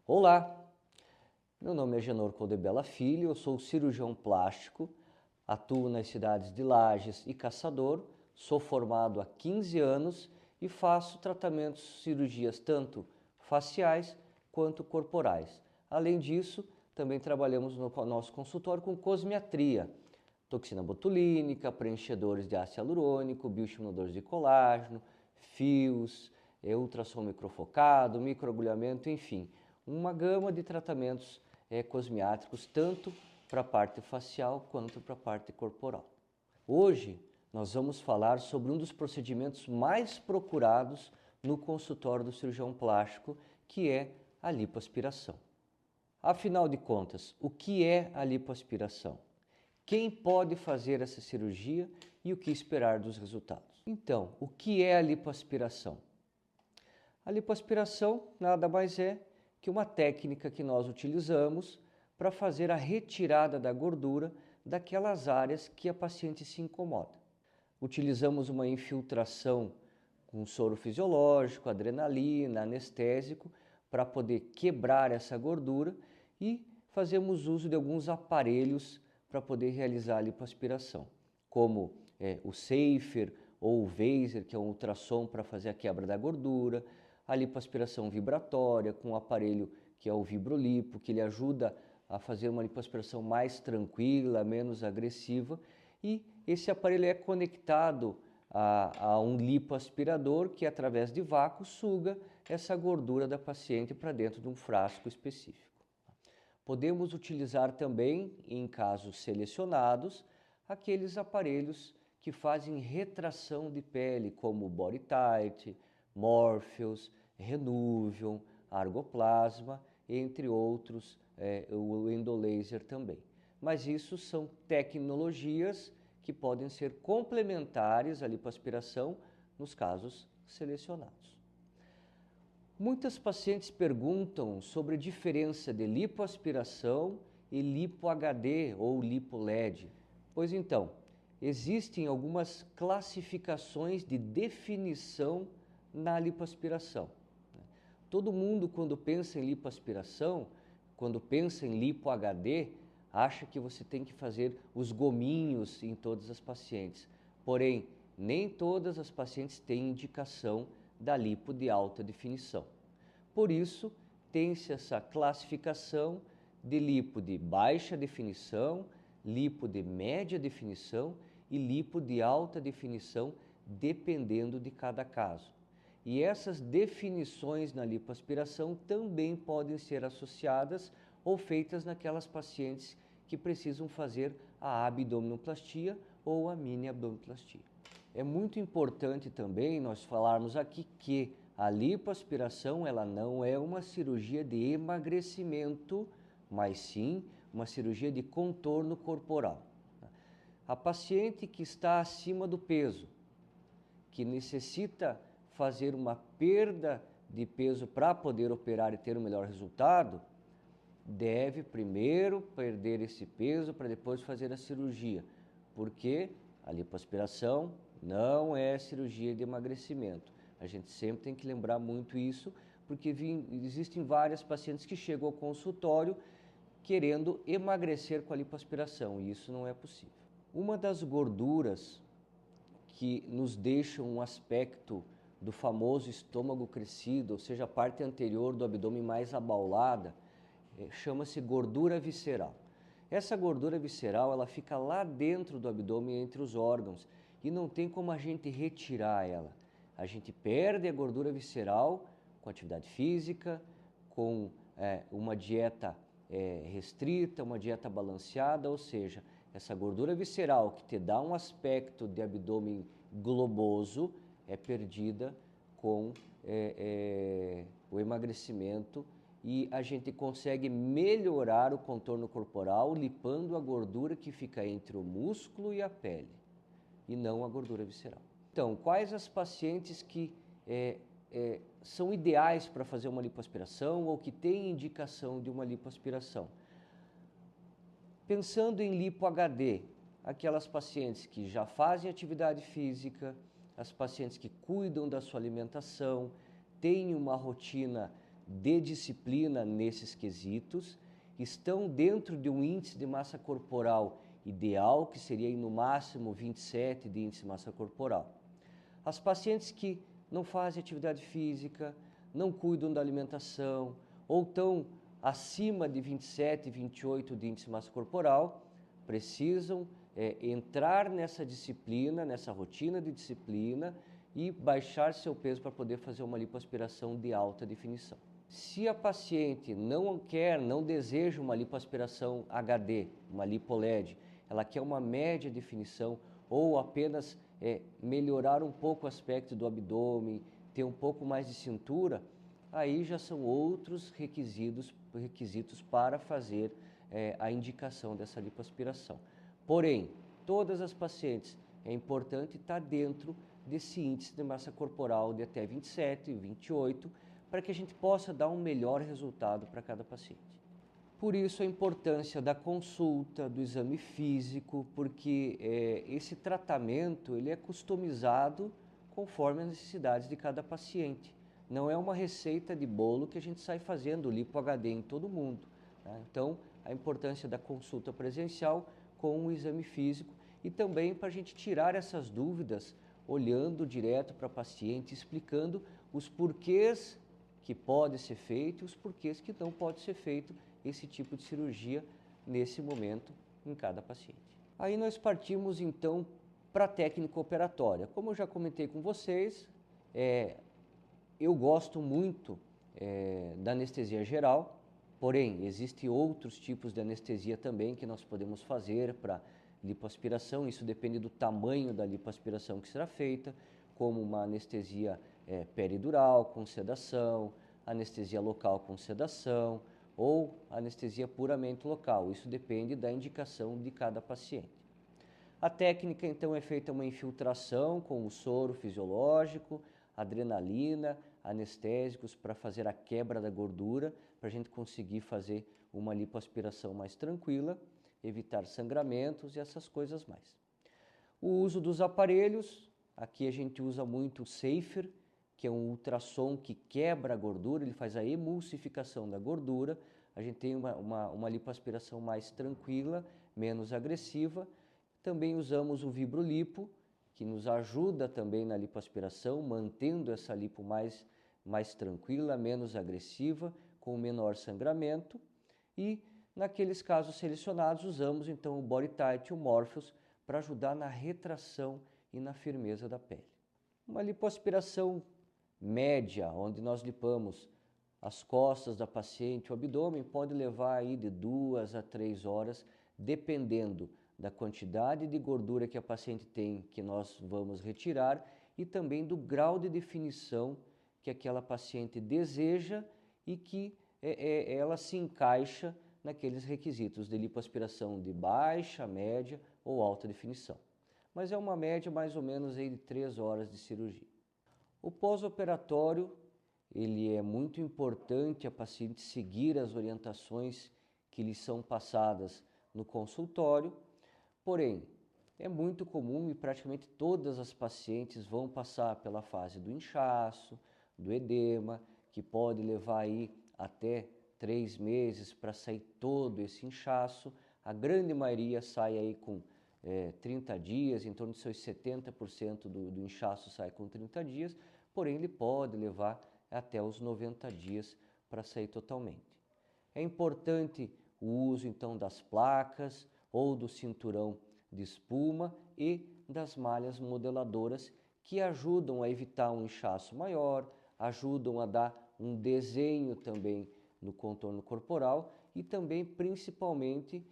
Olá, meu nome é Genor Caldebella Filho, eu sou cirurgião plástico, atuo nas cidades de Lages e Caçador, sou formado há 15 anos e faço tratamentos, cirurgias tanto faciais quanto corporais. Além disso, também trabalhamos no nosso consultório com cosmiatria, toxina botulínica, preenchedores de ácido hialurônico, bioestimuladores de colágeno, fios, ultrassom microfocado, microagulhamento, enfim, uma gama de tratamentos cosmiátricos, tanto para a parte facial quanto para a parte corporal. Hoje nós vamos falar sobre um dos procedimentos mais procurados no consultório do cirurgião plástico, que é a lipoaspiração. Afinal de contas, o que é a lipoaspiração? Quem pode fazer essa cirurgia e o que esperar dos resultados? Então, o que é a lipoaspiração? A lipoaspiração nada mais é que uma técnica que nós utilizamos para fazer a retirada da gordura daquelas áreas que a paciente se incomoda. Utilizamos uma infiltração com soro fisiológico, adrenalina, anestésico, para poder quebrar essa gordura e fazemos uso de alguns aparelhos para poder realizar a lipoaspiração, como o Safer ou o Vaser, que é um ultrassom para fazer a quebra da gordura, a lipoaspiração vibratória com o aparelho que é o Vibrolipo, que ele ajuda a fazer uma lipoaspiração mais tranquila, menos agressiva, e esse aparelho é conectado a um lipoaspirador que, através de vácuo, suga essa gordura da paciente para dentro de um frasco específico. Podemos utilizar também, em casos selecionados, aqueles aparelhos que fazem retração de pele, como o BodyTite, Morpheus, Renuvion, Argoplasma, entre outros, o endolaser também. Mas isso são tecnologias que podem ser complementares à lipoaspiração nos casos selecionados. Muitas pacientes perguntam sobre a diferença de lipoaspiração e lipo-HD ou lipo-LED. Pois então, existem algumas classificações de definição na lipoaspiração. Todo mundo, quando pensa em lipoaspiração, quando pensa em lipo-HD, acha que você tem que fazer os gominhos em todas as pacientes. Porém, nem todas as pacientes têm indicação da lipo de alta definição. Por isso, tem-se essa classificação de lipo de baixa definição, lipo de média definição e lipo de alta definição, dependendo de cada caso. E essas definições na lipoaspiração também podem ser associadas ou feitas naquelas pacientes que precisam fazer a abdominoplastia ou a mini abdominoplastia. É muito importante também nós falarmos aqui que a lipoaspiração ela não é uma cirurgia de emagrecimento, mas sim uma cirurgia de contorno corporal. A paciente que está acima do peso, que necessita fazer uma perda de peso para poder operar e ter um melhor resultado, deve primeiro perder esse peso para depois fazer a cirurgia, porque a lipoaspiração não é cirurgia de emagrecimento. A gente sempre tem que lembrar muito isso, porque existem várias pacientes que chegam ao consultório querendo emagrecer com a lipoaspiração, e isso não é possível. Uma das gorduras que nos deixa um aspecto do famoso estômago crescido, ou seja, a parte anterior do abdômen mais abaulada, chama-se gordura visceral. Essa gordura visceral ela fica lá dentro do abdômen, entre os órgãos, e não tem como a gente retirar ela. A gente perde a gordura visceral com atividade física, com uma dieta restrita, uma dieta balanceada, ou seja, essa gordura visceral que te dá um aspecto de abdômen globoso é perdida com o emagrecimento, e a gente consegue melhorar o contorno corporal lipando a gordura que fica entre o músculo e a pele, e não a gordura visceral. Então, quais as pacientes que são ideais para fazer uma lipoaspiração ou que têm indicação de uma lipoaspiração? Pensando em lipo-HD, aquelas pacientes que já fazem atividade física, as pacientes que cuidam da sua alimentação, têm uma rotina de disciplina nesses quesitos, estão dentro de um índice de massa corporal ideal, que seria no máximo 27 de índice de massa corporal. As pacientes que não fazem atividade física, não cuidam da alimentação ou estão acima de 27, 28 de índice de massa corporal, precisam entrar nessa disciplina, nessa rotina de disciplina e baixar seu peso para poder fazer uma lipoaspiração de alta definição. Se a paciente não quer, não deseja uma lipoaspiração HD, uma lipo-LED, ela quer uma média definição ou apenas melhorar um pouco o aspecto do abdômen, ter um pouco mais de cintura, aí já são outros requisitos para fazer a indicação dessa lipoaspiração. Porém, todas as pacientes é importante estar dentro desse índice de massa corporal de até 27, 28, para que a gente possa dar um melhor resultado para cada paciente. Por isso a importância da consulta, do exame físico, porque esse tratamento ele é customizado conforme as necessidades de cada paciente. Não é uma receita de bolo que a gente sai fazendo lipo HD em todo mundo, né? Então, a importância da consulta presencial com o exame físico e também para a gente tirar essas dúvidas, olhando direto para o paciente, explicando os porquês que pode ser feito e os porquês que não pode ser feito esse tipo de cirurgia nesse momento em cada paciente. Aí nós partimos então para a técnica operatória. Como eu já comentei com vocês, eu gosto muito da anestesia geral, porém existem outros tipos de anestesia também que nós podemos fazer para lipoaspiração. Isso depende do tamanho da lipoaspiração que será feita, como uma anestesia peridural com sedação, anestesia local com sedação ou anestesia puramente local. Isso depende da indicação de cada paciente. A técnica então é feita uma infiltração com o soro fisiológico, adrenalina, anestésicos para fazer a quebra da gordura, para a gente conseguir fazer uma lipoaspiração mais tranquila, evitar sangramentos e essas coisas mais. O uso dos aparelhos, aqui a gente usa muito o Safer, que é um ultrassom que quebra a gordura, ele faz a emulsificação da gordura, a gente tem uma lipoaspiração mais tranquila, menos agressiva. Também usamos o Vibrolipo, que nos ajuda também na lipoaspiração, mantendo essa lipo mais tranquila, menos agressiva, com menor sangramento. E naqueles casos selecionados, usamos então o BodyTite e o Morpheus para ajudar na retração e na firmeza da pele. Uma lipoaspiração média, onde nós lipamos as costas da paciente, o abdômen, pode levar aí de 2 a 3 horas, dependendo da quantidade de gordura que a paciente tem, que nós vamos retirar, e também do grau de definição que aquela paciente deseja e que ela se encaixa naqueles requisitos de lipoaspiração de baixa, média ou alta definição. Mas é uma média mais ou menos aí de 3 horas de cirurgia. O pós-operatório, ele é muito importante a paciente seguir as orientações que lhe são passadas no consultório, porém, é muito comum e praticamente todas as pacientes vão passar pela fase do inchaço, do edema, que pode levar aí até 3 meses para sair todo esse inchaço. A grande maioria sai aí com 30 dias, em torno de seus 70% do inchaço sai com 30 dias, porém ele pode levar até os 90 dias para sair totalmente. É importante o uso então das placas ou do cinturão de espuma e das malhas modeladoras que ajudam a evitar um inchaço maior, ajudam a dar um desenho também no contorno corporal e também principalmente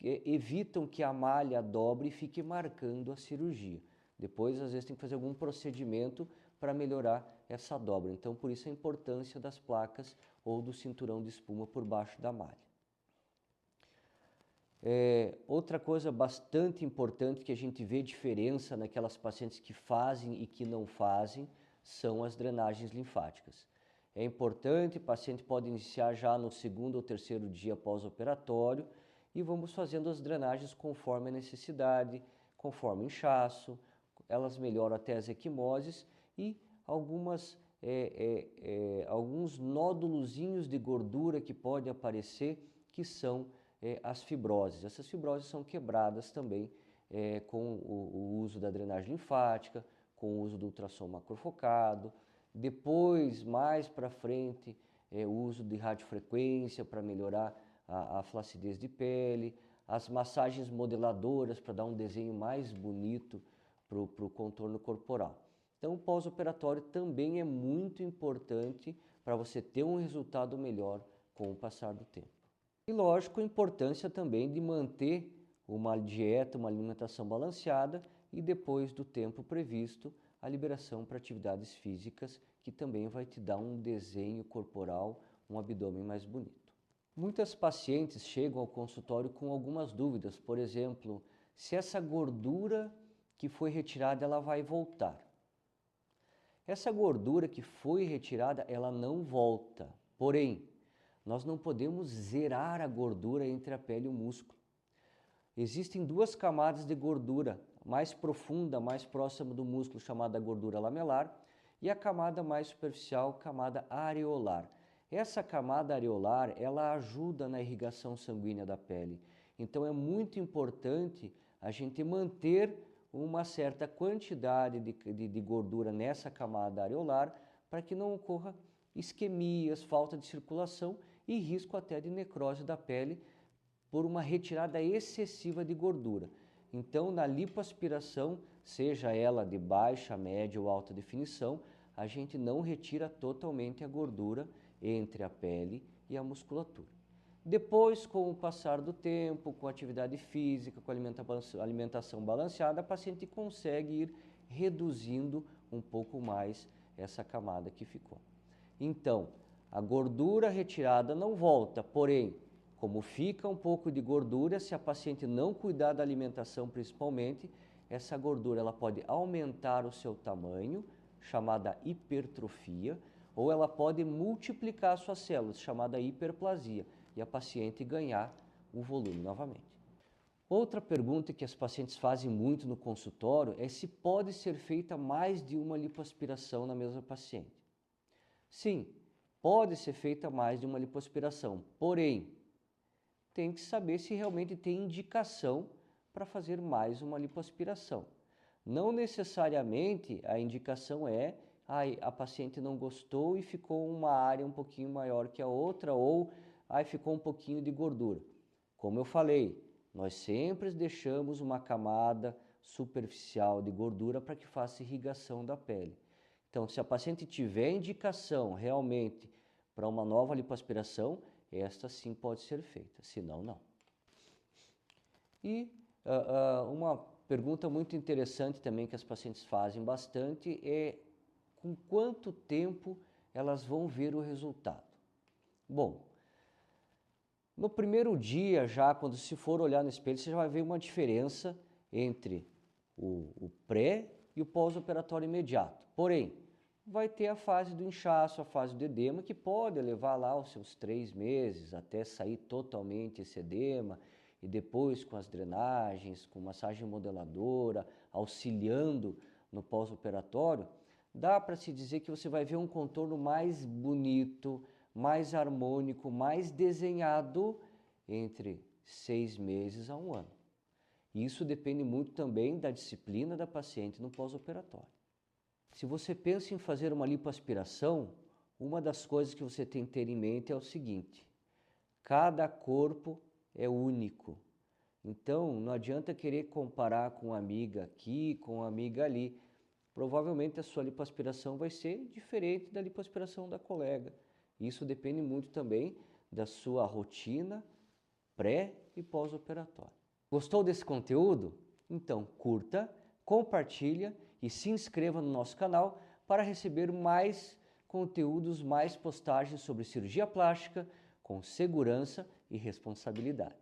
evitam que a malha dobre e fique marcando a cirurgia. Depois, às vezes, tem que fazer algum procedimento para melhorar essa dobra. Então, por isso a importância das placas ou do cinturão de espuma por baixo da malha. Outra coisa bastante importante que a gente vê diferença naquelas pacientes que fazem e que não fazem são as drenagens linfáticas. É importante, o paciente pode iniciar já no 2º ou 3º dia pós-operatório e vamos fazendo as drenagens conforme a necessidade, conforme o inchaço, elas melhoram até as equimoses e algumas alguns nódulozinhos de gordura que podem aparecer, que são as fibroses. Essas fibroses são quebradas também com o uso da drenagem linfática, com o uso do ultrassom macrofocado. Depois, mais para frente, o uso de radiofrequência para melhorar a flacidez de pele, as massagens modeladoras para dar um desenho mais bonito para o contorno corporal. Então, o pós-operatório também é muito importante para você ter um resultado melhor com o passar do tempo. E, lógico, a importância também de manter uma dieta, uma alimentação balanceada e, depois do tempo previsto, a liberação para atividades físicas, que também vai te dar um desenho corporal, um abdômen mais bonito. Muitas pacientes chegam ao consultório com algumas dúvidas, por exemplo, se essa gordura que foi retirada ela vai voltar. Essa gordura que foi retirada, ela não volta. Porém, nós não podemos zerar a gordura entre a pele e o músculo. Existem duas camadas de gordura, mais profunda, mais próxima do músculo, chamada gordura lamelar, e a camada mais superficial, camada areolar. Essa camada areolar, ela ajuda na irrigação sanguínea da pele. Então é muito importante a gente manter uma certa quantidade de gordura nessa camada areolar para que não ocorra isquemias, falta de circulação e risco até de necrose da pele por uma retirada excessiva de gordura. Então, na lipoaspiração, seja ela de baixa, média ou alta definição, a gente não retira totalmente a gordura entre a pele e a musculatura. Depois, com o passar do tempo, com a atividade física, com a alimentação balanceada, a paciente consegue ir reduzindo um pouco mais essa camada que ficou. Então, a gordura retirada não volta, porém, como fica um pouco de gordura, se a paciente não cuidar da alimentação principalmente, essa gordura ela pode aumentar o seu tamanho, chamada hipertrofia, ou ela pode multiplicar suas células, chamada hiperplasia, e a paciente ganhar o volume novamente. Outra pergunta que as pacientes fazem muito no consultório é se pode ser feita mais de uma lipoaspiração na mesma paciente. Sim, pode ser feita mais de uma lipoaspiração, porém, tem que saber se realmente tem indicação para fazer mais uma lipoaspiração. Não necessariamente a indicação é a paciente não gostou e ficou uma área um pouquinho maior que a outra, ou ficou um pouquinho de gordura. Como eu falei, nós sempre deixamos uma camada superficial de gordura para que faça irrigação da pele. Então, se a paciente tiver indicação realmente para uma nova lipoaspiração, esta sim pode ser feita, senão não. E uma pergunta muito interessante também que as pacientes fazem bastante é com quanto tempo elas vão ver o resultado. Bom, no primeiro dia já, quando se for olhar no espelho, você já vai ver uma diferença entre o pré e o pós-operatório imediato. Porém, vai ter a fase do inchaço, a fase do edema, que pode levar lá os seus 3 meses até sair totalmente esse edema, e depois com as drenagens, com massagem modeladora, auxiliando no pós-operatório, dá para se dizer que você vai ver um contorno mais bonito, mais harmônico, mais desenhado entre 6 meses a 1 ano. Isso depende muito também da disciplina da paciente no pós-operatório. Se você pensa em fazer uma lipoaspiração, uma das coisas que você tem que ter em mente é o seguinte: cada corpo é único. Então, não adianta querer comparar com uma amiga aqui, com uma amiga ali. Provavelmente a sua lipoaspiração vai ser diferente da lipoaspiração da colega. Isso depende muito também da sua rotina pré e pós-operatório. Gostou desse conteúdo? Então curta, compartilha e se inscreva no nosso canal para receber mais conteúdos, mais postagens sobre cirurgia plástica com segurança e responsabilidade.